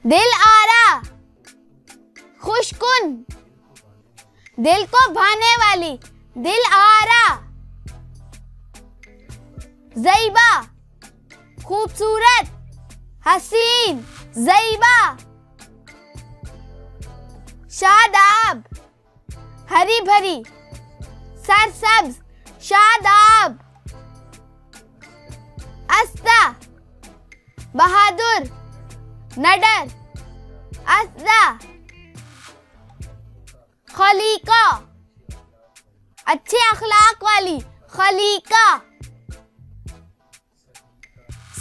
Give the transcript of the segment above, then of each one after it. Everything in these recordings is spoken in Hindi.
दिल आरा, खुशकुन, दिल को भाने वाली, दिल आरा। ज़ैबा, खूबसूरत, हसीन, ज़ैबा। शादाब, हरी भरी, सरसब्ज, शादाब। अस्ता, बहादुर, नडर, अस्दा। खलीका, अच्छे अखलाक वाली, खलीका।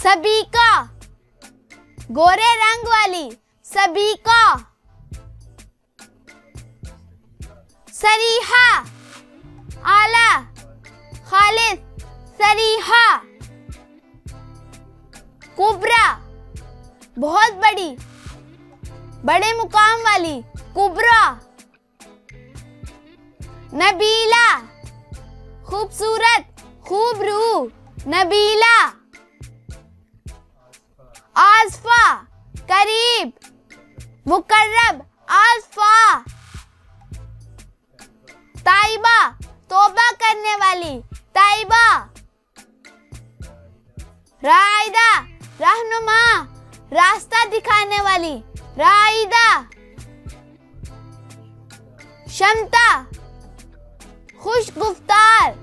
सबीका, गोरे रंग वाली, सबीका। सरीहा, आला, खालिस, सरीहा। कुबरा, बहुत बड़ी, बड़े मुकाम वाली, कुबरा। नबीला, खूबसूरत, खूबरू, नबीला। आज़फा, करीब, मुकर्रब, आज़फा। ताइबा, तौबा करने वाली, ताइबा। राइदा, रहनुमा, रास्ता दिखाने वाली, राइदा। शमता, खुश गुफ्तार,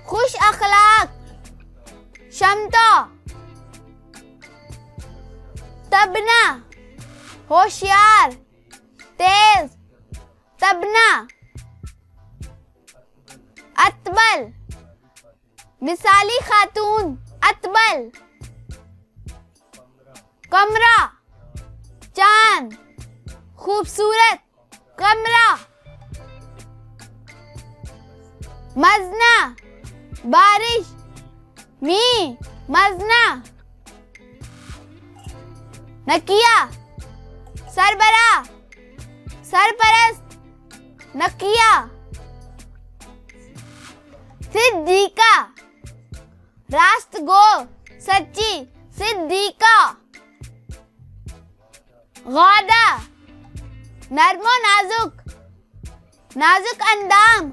खुश अखलाक, शमता। तबना, होशियार, तेज, तबना। अतबल, मिसाली खातून, अतबल। कमरा, चांद, खूबसूरत, कमरा। मजना, बारिश, मी, मजना। नकिया, सरबरा, सरपरस्त, नकिया। सिद्दीका, रास्तगो, सच्ची, सिद्दीका। गादा, नर्मो नाजुक, नाजुक अंदाम,